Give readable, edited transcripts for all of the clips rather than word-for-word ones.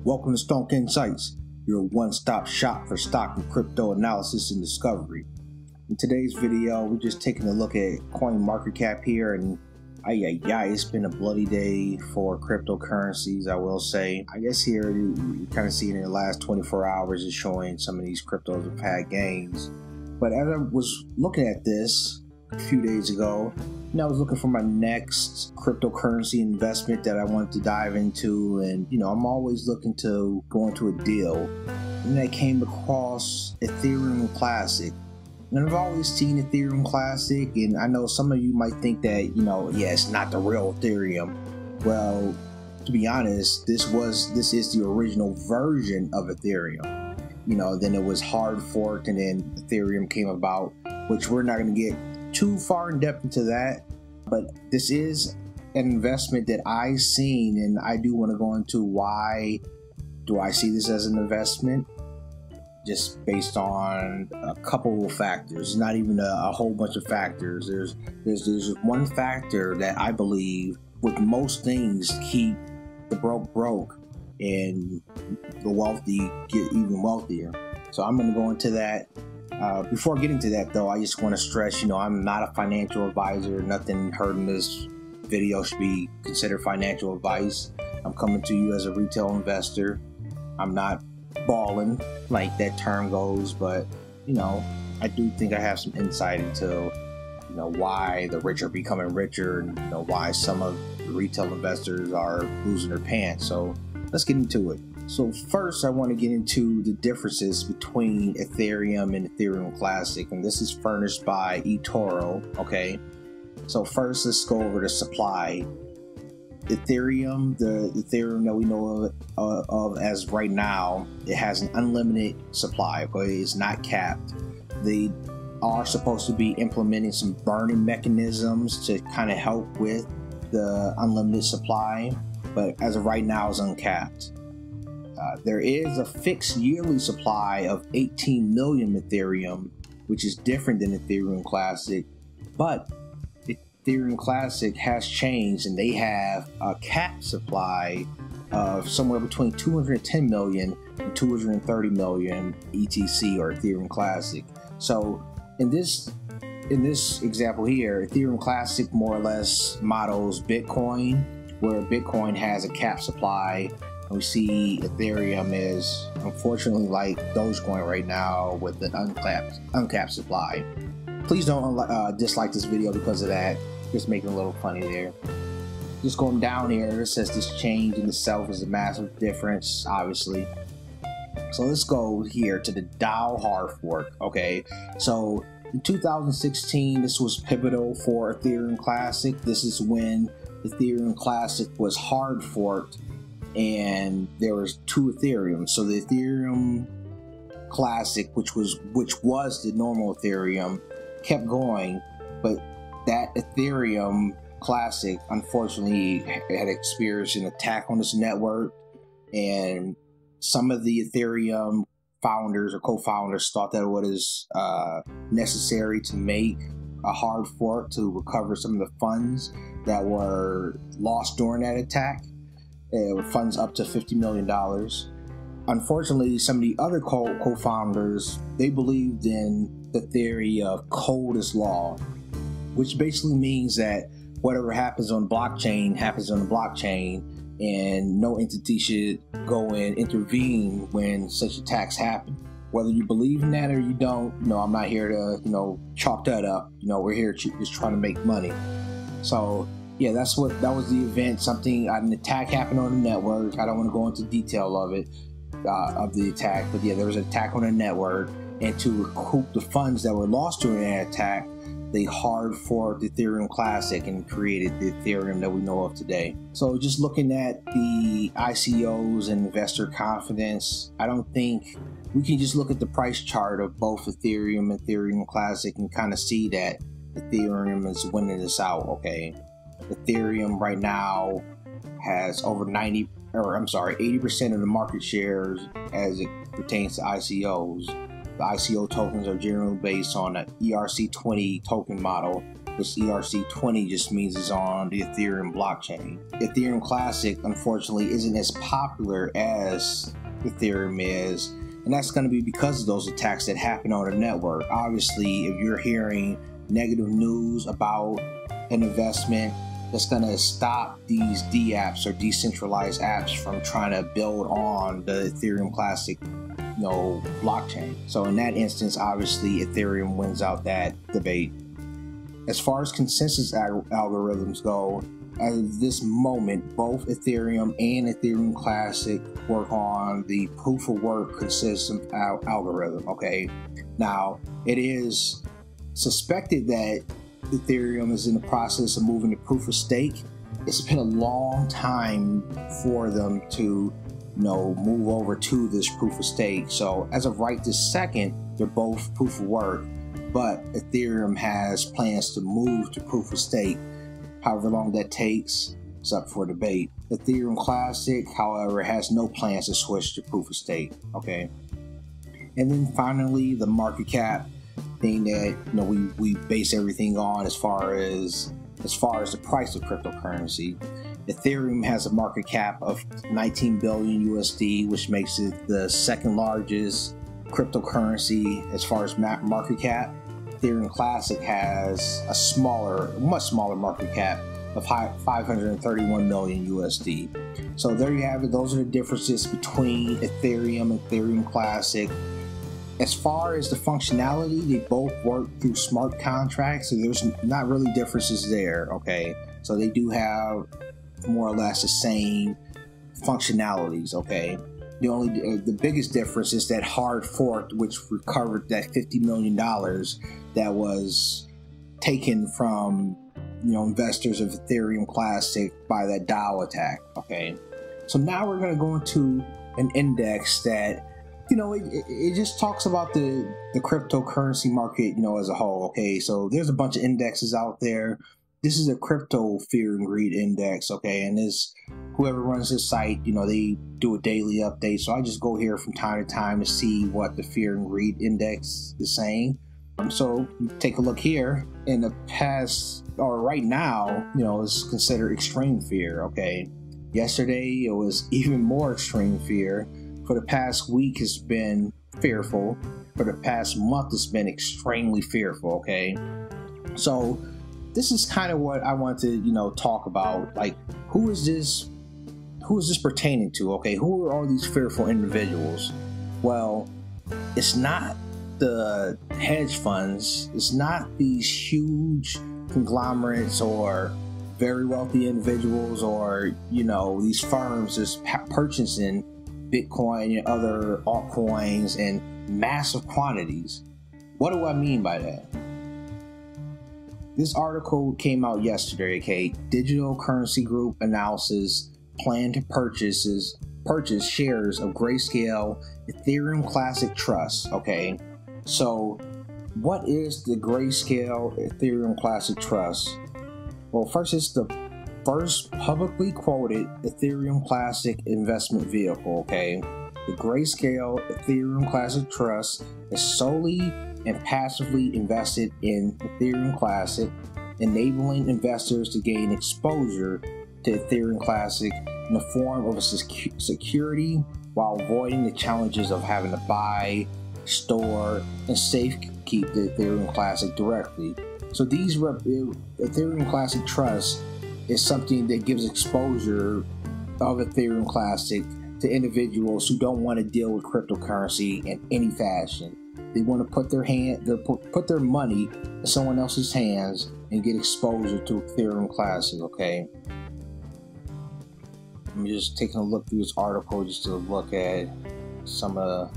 Welcome to Stonk Insights, your one-stop shop for stock and crypto analysis and discovery. In today's video, we're just taking a look at CoinMarketCap here, and it's been a bloody day for cryptocurrencies, I will say. I guess here you kind of see it in the last 24 hours is showing some of these cryptos have had gains. But as I was looking at this a few days ago, I was looking for my next cryptocurrency investment that I wanted to dive into, and I'm always looking to go into a deal. And I came across Ethereum Classic. And I've always seen Ethereum Classic, and I know some of you might think that, it's not the real Ethereum. Well, to be honest, this is the original version of Ethereum. Then it was hard forked, and then Ethereum came about, which we're not going to get too far in depth into that. But this is an investment that I've seen, and I do want to go into why do I see this as an investment. Just based on a couple of factors, not even a whole bunch of factors. There's one factor that I believe with most things keep the broke and the wealthy get even wealthier. So I'm going to go into that. Before getting to that though, I just want to stress, I'm not a financial advisor. Nothing heard in this video should be considered financial advice. I'm coming to you as a retail investor. I'm not balling like that term goes, but I do think I have some insight into why the rich are becoming richer, and why some of the retail investors are losing their pants. So let's get into it. So first, I want to get into the differences between Ethereum and Ethereum Classic, and this is furnished by eToro. Okay, so first let's go over the supply. Ethereum, the Ethereum that we know of as right now, it has an unlimited supply. Okay, it's not capped. They are supposed to be implementing some burning mechanisms to kind of help with the unlimited supply, but as of right now, it's uncapped. There is a fixed yearly supply of 18 million Ethereum, which is different than Ethereum Classic, but Ethereum Classic has changed, and they have a cap supply of somewhere between 210 million and 230 million ETC or Ethereum Classic. So in this example here, Ethereum Classic more or less models Bitcoin, where Bitcoin has a cap supply. And we see Ethereum is unfortunately like Dogecoin right now with an uncapped supply. Please don't dislike this video because of that. Just making a little funny there. Just going down here, it says this change in itself is a massive difference, obviously. So let's go here to the DAO hard fork. Okay, so in 2016, this was pivotal for Ethereum Classic. This is when Ethereum Classic was hard forked, and there was two Ethereum. So the Ethereum Classic, which was the normal Ethereum, kept going, but that Ethereum Classic unfortunately had experienced an attack on its network, and some of the Ethereum founders or co-founders thought that it was necessary to make a hard fork to recover some of the funds that were lost during that attack. Funds up to $50 million. Unfortunately, some of the other co-founders, they believed in the theory of code is law, which basically means that whatever happens on the blockchain happens on the blockchain, and no entity should go and intervene when such attacks happen. Whether you believe in that or you don't, I'm not here to, chalk that up. We're here just trying to make money. So yeah, that was the event. An attack happened on the network. I don't want to go into detail of it, of the attack, but yeah, there was an attack on the network, and to recoup the funds that were lost during that attack, they hard forked Ethereum Classic and created the Ethereum that we know of today. So just looking at the ICOs and investor confidence, I don't think we can just look at the price chart of both Ethereum and Ethereum Classic and kind of see that Ethereum is winning this out. Okay, Ethereum right now has over 80% of the market shares as it pertains to ICOs. The ICO tokens are generally based on an ERC20 token model. which ERC20 just means it's on the Ethereum blockchain. Ethereum Classic, unfortunately, isn't as popular as Ethereum is, and that's going to be because of those attacks that happen on the network. Obviously, if you're hearing negative news about an investment, that's going to stop these DApps or decentralized apps from trying to build on the Ethereum Classic blockchain. So in that instance, obviously Ethereum wins out that debate. As far as consensus algorithms go, at this moment, both Ethereum and Ethereum Classic work on the proof of work consensus algorithm. Okay, now it is suspected that Ethereum is in the process of moving to proof of stake. It's been a long time for them to move over to this proof of stake. So as of right this second, they're both proof of work, but Ethereum has plans to move to proof of stake. However long that takes is up for debate. Ethereum Classic, however, has no plans to switch to proof of stake. Okay, and then finally, the market cap thing that we base everything on as far as the price of cryptocurrency. Ethereum has a market cap of 19 billion USD, which makes it the second largest cryptocurrency as far as market cap. Ethereum Classic has a much smaller market cap of 531 million USD. So there you have it. Those are the differences between Ethereum and Ethereum Classic. As far as the functionality, they both work through smart contracts, so there's not really differences there. Okay, so they do have more or less the same functionalities. Okay, the biggest difference is that hard fork, which recovered that $50 million that was taken from investors of Ethereum Classic by that DAO attack. Okay, so now we're going to go into an index that it just talks about the cryptocurrency market as a whole. Okay, so there's a bunch of indexes out there. This is a crypto fear and greed index. Okay, and whoever runs this site, they do a daily update. So I just go here from time to time to see what the fear and greed index is saying. So take a look here. In the past, or right now, it's considered extreme fear. Okay, yesterday it was even more extreme fear. For the past week, it's been fearful. For the past month, it's been extremely fearful. Okay, so this is kind of what I want to talk about. Like, who is this pertaining to? Okay, who are all these fearful individuals? Well, it's not the hedge funds. It's not these huge conglomerates or very wealthy individuals or these firms just purchasing Bitcoin and other altcoins in massive quantities. What do I mean by that? This article came out yesterday. Okay, Digital Currency Group announces plan to purchase shares of Grayscale Ethereum Classic Trust. Okay, so what is the Grayscale Ethereum Classic Trust? Well, first, it's the first publicly quoted Ethereum Classic investment vehicle. Okay, the Grayscale Ethereum Classic Trust is solely and passively invested in Ethereum Classic, enabling investors to gain exposure to Ethereum Classic in the form of a security while avoiding the challenges of having to buy, store, and safekeep the Ethereum Classic directly. So these Ethereum Classic Trust is something that gives exposure of Ethereum Classic to individuals who don't want to deal with cryptocurrency in any fashion. They want to put their money in someone else's hands and get exposure to Ethereum Classic. Okay, I'm just taking a look through this article just to look at some of the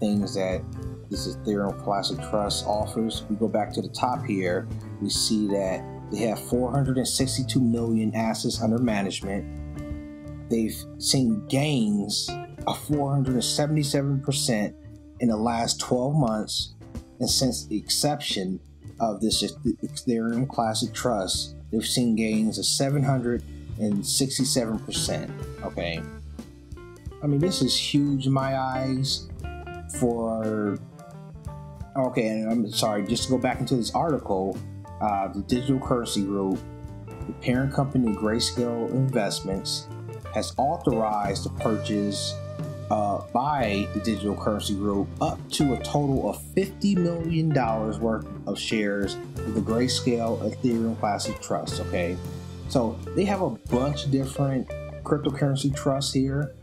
things that this Ethereum Classic Trust offers. We go back to the top here, we see that they have 462 million assets under management. They've seen gains of 477% in the last 12 months, and since the inception of this Ethereum Classic Trust, they've seen gains of 767%. Okay, I mean, this is huge in my eyes. Okay, and I'm sorry, just to go back into this article, the digital currency group, the parent company Grayscale Investments, has authorized the purchase by the digital currency group up to a total of $50 million worth of shares of the Grayscale Ethereum Classic Trust. Okay, so they have a bunch of different cryptocurrency trusts here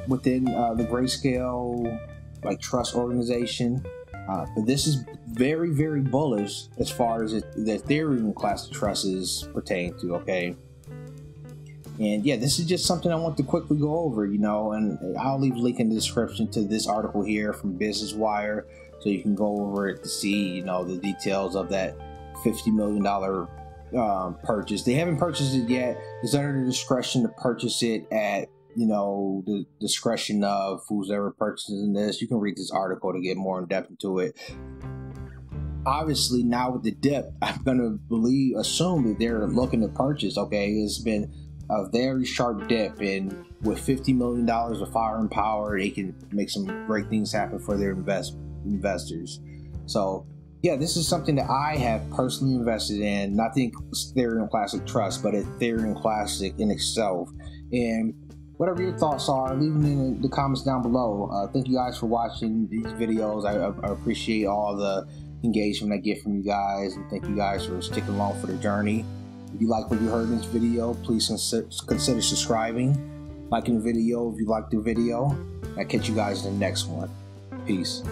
within the Grayscale trust organization, but this is very, very bullish as far as the Ethereum Classic Trust is pertaining to. Okay. And yeah, this is just something I want to quickly go over, and I'll leave a link in the description to this article here from Business Wire, so you can go over it to see, the details of that $50 million purchase. They haven't purchased it yet. It's under the discretion to purchase it at, the discretion of who's ever purchasing this. You can read this article to get more in depth into it. Obviously, now with the dip, I'm going to assume that they're looking to purchase. Okay, it's been a very sharp dip, and with $50 million of firepower, they can make some great things happen for their investors. So yeah, this is something that I have personally invested in, not the Ethereum Classic Trust, but Ethereum Classic in itself. And whatever your thoughts are, leave them in the comments down below. Thank you guys for watching these videos. I appreciate all the engagement I get from you guys, and thank you guys for sticking along for the journey. If you like what you heard in this video, please consider subscribing, liking the video if you liked the video. I'll catch you guys in the next one. Peace.